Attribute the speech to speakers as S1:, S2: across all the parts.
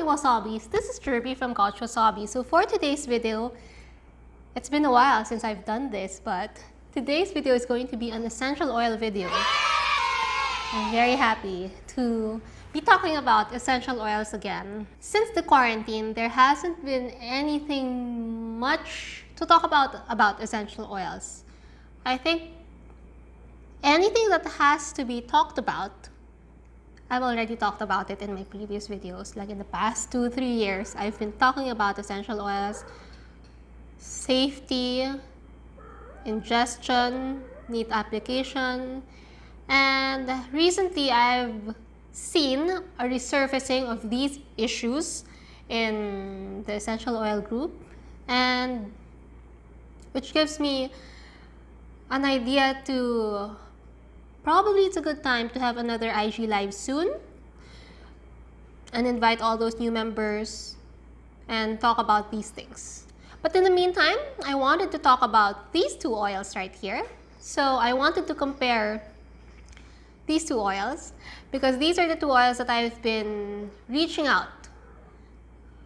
S1: Wasabis, this is Jirbie from Couchwasabi. So for today's video, it's been a while since I've done this, but today's video is going to be an essential oil video. I'm very happy to be talking about essential oils again. Since the quarantine, there hasn't been anything much to talk about essential oils. I think anything that has to be talked about, I've already talked about it in my previous videos. Like in the past 2-3 years, I've been talking about essential oils, safety, ingestion, neat application, and recently I've seen a resurfacing of these issues in the essential oil group, and which gives me an idea to probably it's a good time to have another IG live soon and invite all those new members and talk about these things. But in the meantime, I wanted to talk about these two oils right here. So I wanted to compare these two oils because these are the two oils that I've been reaching out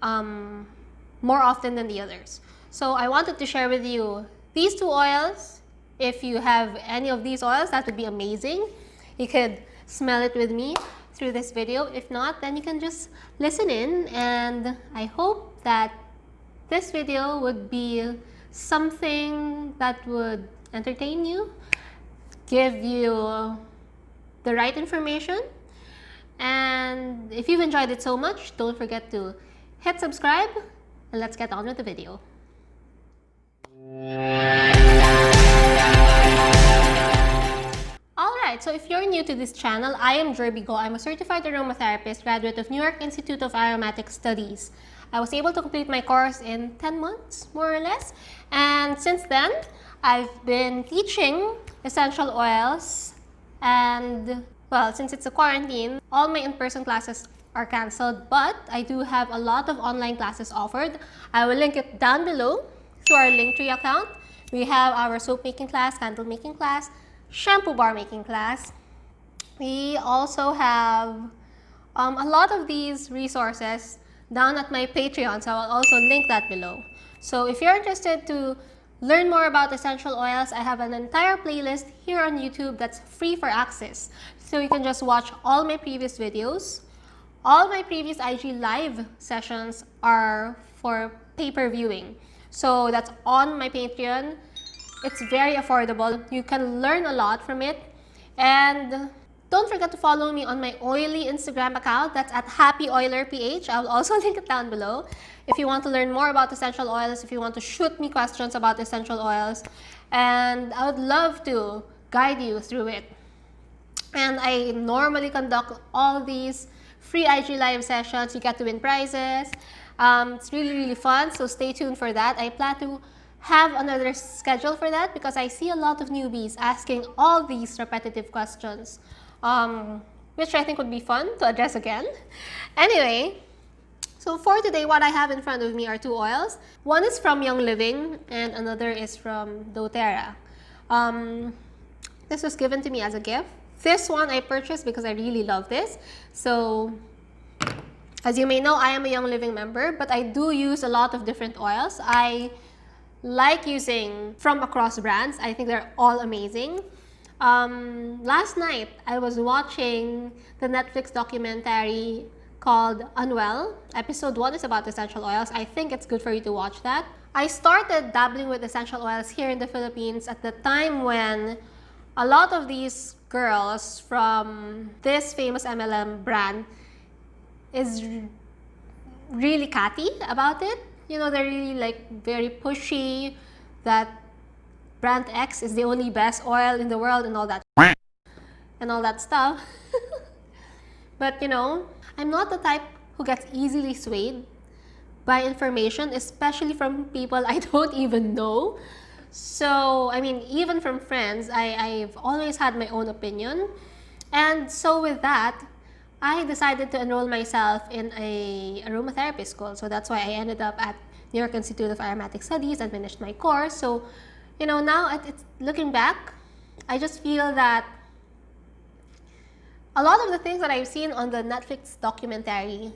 S1: more often than the others. So I wanted to share with you these two oils. If you have any of these oils, that would be amazing. You could smell it with me through this video. If not, then you can just listen in, and I hope that this video would be something that would entertain you, give you the right information, and if you've enjoyed it so much, don't forget to hit subscribe, and let's get on with the video. Alright, so if you're new to this channel, I am Jirbie Go. I'm a certified aromatherapist, graduate of New York Institute of Aromatic Studies. I was able to complete my course in 10 months, more or less. And since then, I've been teaching essential oils. And, well, since it's a quarantine, all my in-person classes are cancelled. But I do have a lot of online classes offered. I will link it down below through our Linktree account. We have our soap making class, candle making class, shampoo bar making class. We also have a lot of these resources down at my Patreon, so I'll also link that below. So if you're interested to learn more about essential oils, I have an entire playlist here on YouTube that's free for access. So you can just watch all my previous videos. All my previous IG live sessions are for pay-per-viewing. So that's on my Patreon. It's very affordable. You can learn a lot from it. And don't forget to follow me on my oily Instagram account. That's at happyoilerph. I'll also link it down below. If you want to learn more about essential oils, if you want to shoot me questions about essential oils, and I would love to guide you through it. And I normally conduct all these free IG live sessions. You get to win prizes. It's really, really fun, so stay tuned for that. I plan to have another schedule for that because I see a lot of newbies asking all these repetitive questions, which I think would be fun to address again. Anyway, so for today, what I have in front of me are two oils. One is from Young Living and another is from doTERRA. This was given to me as a gift. This one I purchased because I really love this. So, as you may know, I am a Young Living member, but I do use a lot of different oils. I like using from across brands. I think they're all amazing. Last night, I was watching the Netflix documentary called Unwell. Episode 1 is about essential oils. I think it's good for you to watch that. I started dabbling with essential oils here in the Philippines at the time when a lot of these girls from this famous MLM brand is really catty about it. You know, they're really like very pushy that brand X is the only best oil in the world and all that stuff. But you know, I'm not the type who gets easily swayed by information, especially from people I don't even know. So, I mean, even from friends, I've always had my own opinion. And so with that, I decided to enroll myself in a aromatherapy school. So that's why I ended up at New York Institute of Aromatic Studies and finished my course. So, you know, now looking back, I just feel that a lot of the things that I've seen on the Netflix documentary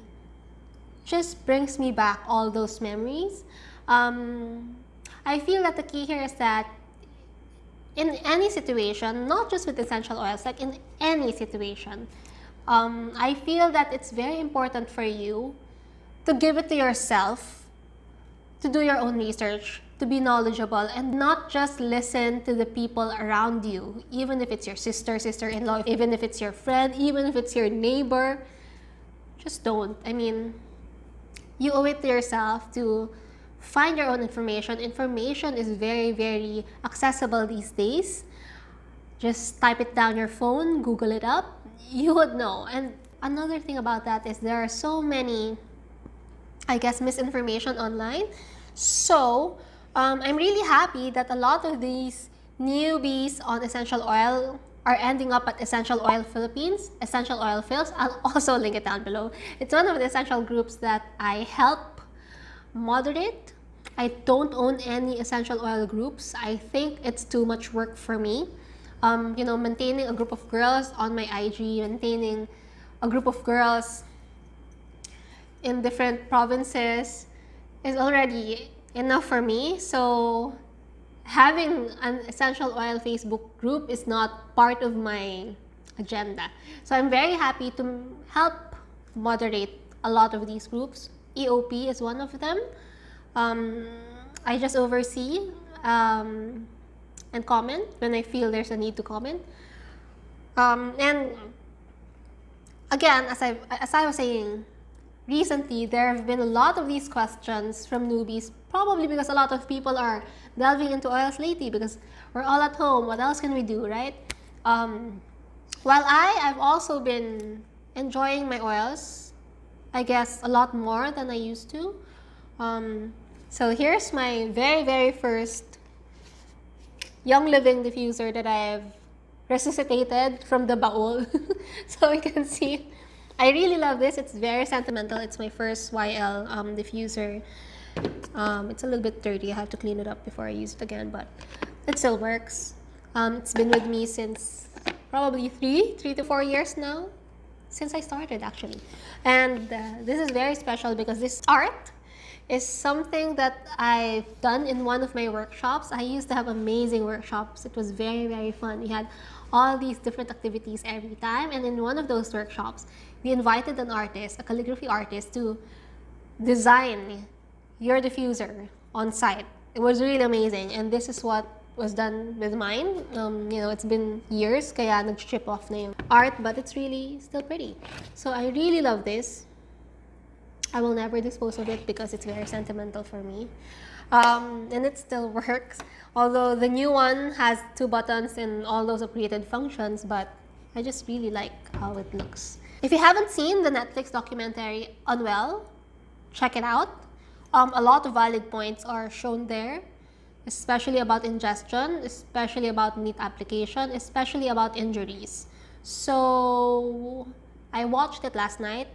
S1: just brings me back all those memories. I feel that the key here is that in any situation, not just with essential oils, like in any situation, I feel that it's very important for you to give it to yourself, to do your own research, to be knowledgeable, and not just listen to the people around you, even if it's your sister, sister-in-law, even if it's your friend, even if it's your neighbor. Just don't. I mean, you owe it to yourself to find your own information. Information is very, very accessible these days. Just type it down your phone, Google it up, you would know. And another thing about that is there are so many, I guess, misinformation online. So I'm really happy that a lot of these newbies on essential oil are ending up at Essential Oil Philippines, Essential Oil Phils. I'll also link it down below. It's one of the essential groups that I help moderate. I don't own any essential oil groups. I think it's too much work for me. You know, maintaining a group of girls on my IG, maintaining a group of girls in different provinces is already enough for me. So having an essential oil Facebook group is not part of my agenda. So I'm very happy to help moderate a lot of these groups. EOP is one of them. I just oversee and comment when I feel there's a need to comment. And again, as I was saying, recently there have been a lot of these questions from newbies, probably because a lot of people are delving into oils lately because we're all at home. What else can we do, right? While I've also been enjoying my oils, I guess a lot more than I used to. So here's my very, very first Young Living diffuser that I've resuscitated from the baul. So you can see, I really love this. It's very sentimental. It's my first YL diffuser. It's a little bit dirty. I have to clean it up before I use it again, but it still works. It's been with me since probably 3 to 4 years now, since I started actually. And this is very special because this art is something that I've done in one of my workshops. I used to have amazing workshops. It was very, very fun. We had all these different activities every time. And in one of those workshops, we invited an artist, a calligraphy artist, to design your diffuser on site. It was really amazing. And this is what was done with mine. You know, it's been years, kaya nag-strip off na yung art, but it's really still pretty. So I really love this. I will never dispose of it because it's very sentimental for me. And it still works. Although the new one has 2 buttons and all those upgraded functions, but I just really like how it looks. If you haven't seen the Netflix documentary Unwell, check it out. A lot of valid points are shown there, especially about ingestion, especially about meat application, especially about injuries. So I watched it last night.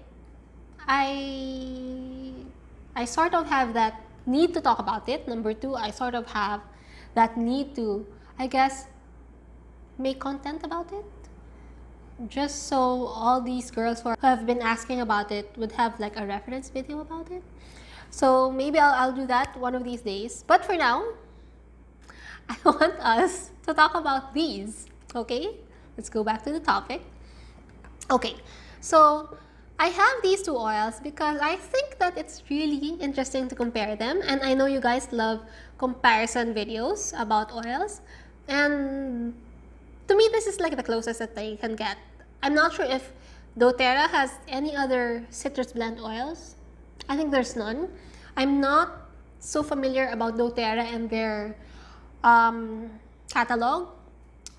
S1: I sort of have that need to talk about it. Number 2, I sort of have that need to, I guess, make content about it. Just so all these girls who have been asking about it would have like a reference video about it. So maybe I'll do that one of these days. But for now, I want us to talk about these. Okay? Let's go back to the topic. Okay, so I have these 2 oils because I think that it's really interesting to compare them. And I know you guys love comparison videos about oils. And to me, this is like the closest that I can get. I'm not sure if doTERRA has any other citrus blend oils. I think there's none. I'm not so familiar about doTERRA and their catalog,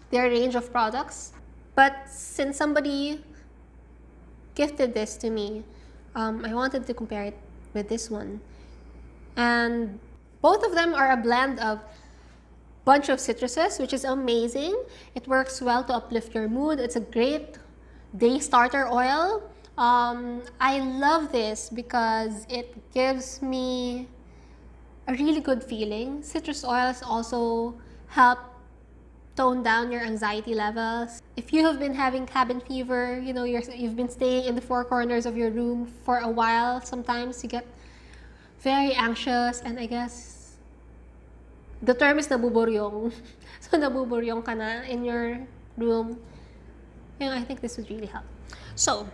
S1: their range of products. But since somebody gifted this to me, I wanted to compare it with this one. And both of them are a blend of bunch of citruses, which is amazing. It works well to uplift your mood. It's a great day starter oil. I love this because it gives me a really good feeling. Citrus oils also help tone down your anxiety levels. If you have been having cabin fever, you know, you've been staying in the four corners of your room for a while, sometimes you get very anxious, and I guess the term is nabuburyong. So nabuburyong ka na in your room. You know, I think this would really help. So,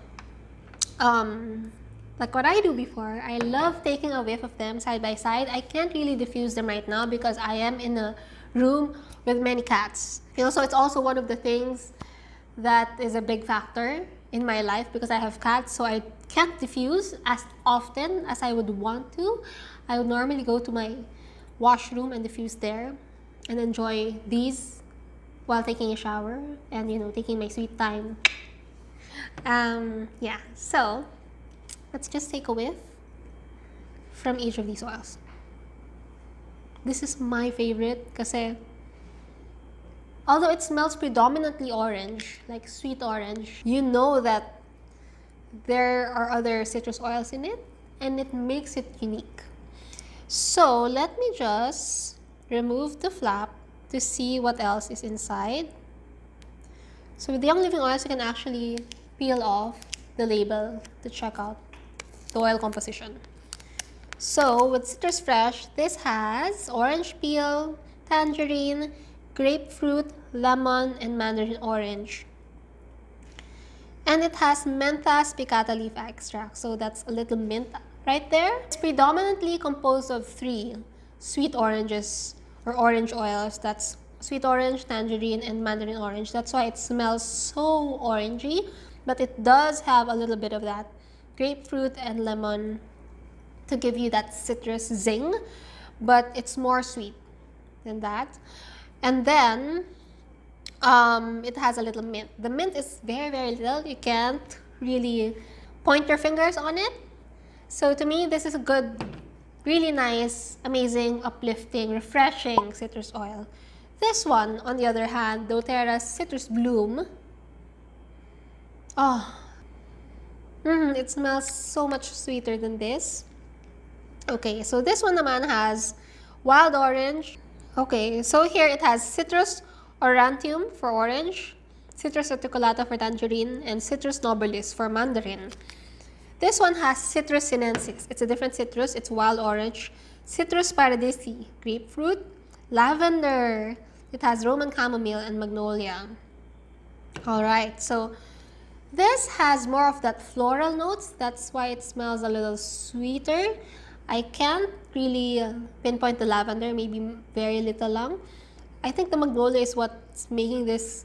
S1: like what I do before, I love taking a whiff of them side by side. I can't really diffuse them right now because I am in a room with many cats. You know, so it's also one of the things that is a big factor in my life because I have cats, so I can't diffuse as often as I would want to. I would normally go to my washroom and diffuse there and enjoy these while taking a shower and, you know, taking my sweet time. Yeah, so let's just take a whiff from each of these oils. This is my favorite kasi although it smells predominantly orange, like sweet orange, you know that there are other citrus oils in it and it makes it unique. So let me just remove the flap to see what else is inside. So with the Young Living oils, you can actually peel off the label to check out the oil composition. So with Citrus Fresh, this has orange peel, tangerine, grapefruit, lemon, and mandarin orange. And it has mentha spicata leaf extract, so that's a little mint right there. It's predominantly composed of 3 sweet oranges or orange oils. That's sweet orange, tangerine, and mandarin orange. That's why it smells so orangey, but it does have a little bit of that grapefruit and lemon to give you that citrus zing, but it's more sweet than that. And then it has a little mint. The mint is very, very little. You can't really point your fingers on it. So to me, this is a good, really nice, amazing, uplifting, refreshing citrus oil. This one, on the other hand, doTERRA's Citrus Bloom. Oh, it smells so much sweeter than this. Okay, so this one naman has wild orange. Okay, so here it has Citrus aurantium for orange, Citrus reticulata for tangerine, and Citrus nobilis for mandarin. This one has Citrus sinensis. It's a different citrus. It's wild orange. Citrus paradisi, grapefruit, lavender. It has Roman chamomile and magnolia. Alright, so this has more of that floral notes. That's why it smells a little sweeter. I can't really pinpoint the lavender, maybe very little lang. I think the magnolia is what's making this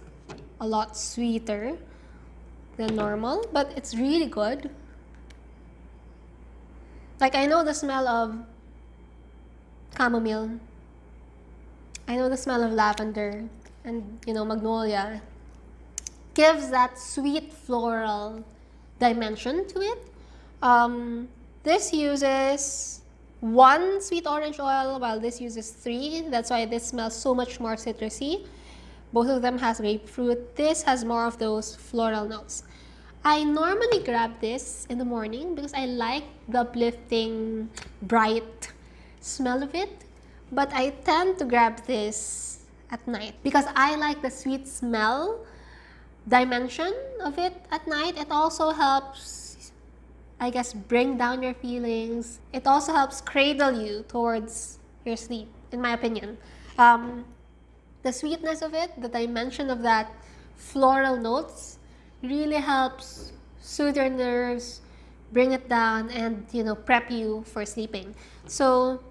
S1: a lot sweeter than normal, but it's really good. Like, I know the smell of chamomile. I know the smell of lavender and, you know, magnolia. Gives that sweet floral dimension to it. This uses 1 sweet orange oil while this uses 3. That's why this smells so much more citrusy. Both of them has grapefruit. This has more of those floral notes. I normally grab this in the morning because I like the uplifting, bright smell of it. But I tend to grab this at night because I like the sweet smell dimension of it at night. It also helps, I guess, bring down your feelings. It also helps cradle you towards your sleep, in my opinion. The sweetness of it, the dimension of that floral notes really helps soothe your nerves, bring it down, and, you know, prep you for sleeping. So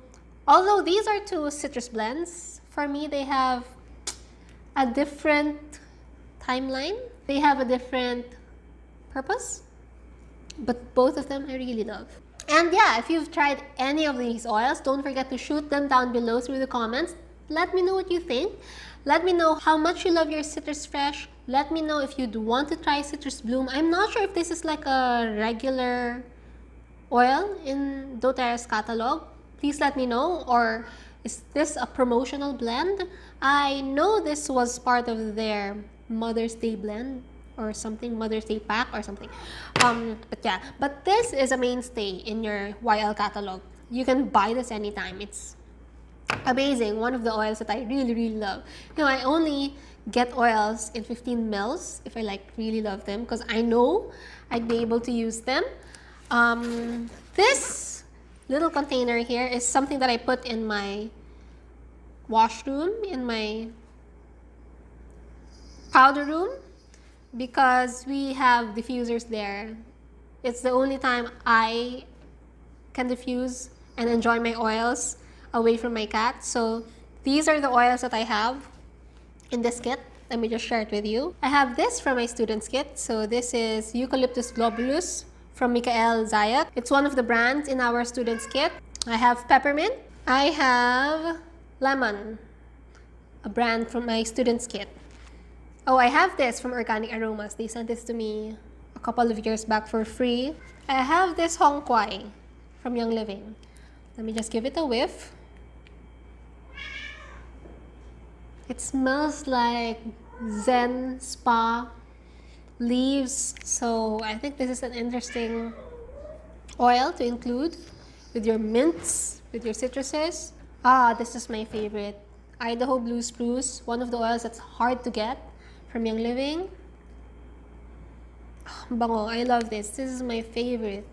S1: although these are 2 citrus blends, for me they have a different timeline. They have a different purpose, but both of them I really love. And yeah, if you've tried any of these oils, don't forget to shoot them down below through the comments. Let me know what you think. Let me know how much you love your Citrus Fresh. Let me know if you'd want to try Citrus Bloom. I'm not sure if this is like a regular oil in doTERRA's catalog. Please let me know. Or is this a promotional blend? I know this was part of their Mother's Day blend or something, Mother's Day pack or something. But yeah, but this is a mainstay in your YL catalog. You can buy this anytime. It's amazing. One of the oils that I really, really love. You know, I only get oils in 15 mils if I like really love them because I know I'd be able to use them. This little container here is something that I put in my washroom, in my powder room, because we have diffusers there. It's the only time I can diffuse and enjoy my oils away from my cat. So these are the oils that I have in this kit. Let me just share it with you. I have this from my student's kit. So this is Eucalyptus globulus from Mikael Zayat. It's one of the brands in our student's kit. I have peppermint. I have lemon, a brand from my student's kit. Oh, I have this from Organic Aromas. They sent this to me a couple of years back for free. I have this Hong Kwai from Young Living. Let me just give it a whiff. It smells like Zen Spa leaves. So I think this is an interesting oil to include with your mints, with your citruses. Ah, this is my favorite. Idaho Blue Spruce, one of the oils that's hard to get from Young Living. Bango, I love this. This is my favorite.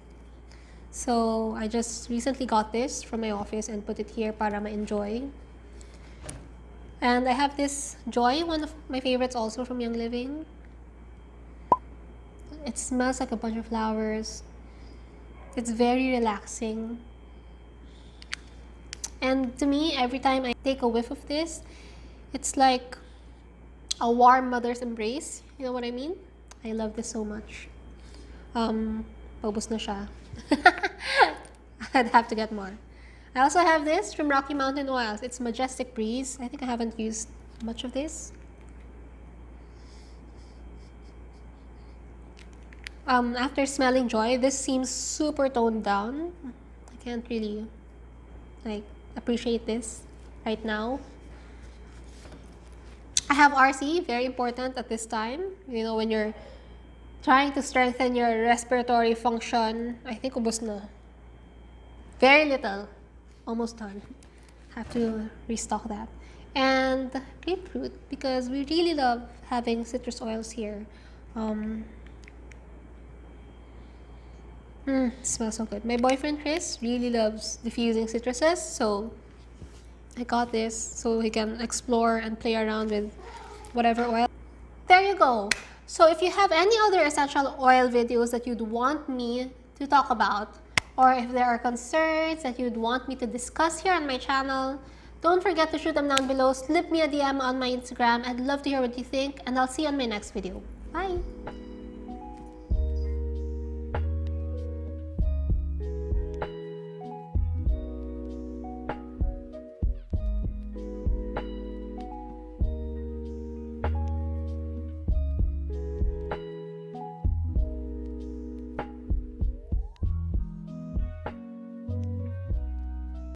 S1: So I just recently got this from my office and put it here para ma-enjoy. And I have this Joy, one of my favorites also from Young Living. It smells like a bunch of flowers. It's very relaxing. And to me, every time I take a whiff of this, it's like a warm mother's embrace. You know what I mean? I love this so much. Paubos na siya. I'd have to get more. I also have this from Rocky Mountain Oils. It's Majestic Breeze. I think I haven't used much of this. After smelling Joy, this seems super toned down. I can't really appreciate this right now. I have RC, very important at this time. You know, when you're trying to strengthen your respiratory function. I think ubos na. Very little. Almost done. Have to restock that. And grapefruit, because we really love having citrus oils here. Smells so good. My boyfriend Chris really loves diffusing citruses, so I got this so he can explore and play around with whatever oil. There you go. So if you have any other essential oil videos that you'd want me to talk about, or if there are concerns that you'd want me to discuss here on my channel, don't forget to shoot them down below. Slip me a DM on my Instagram. I'd love to hear what you think, and I'll see you on my next video. Bye!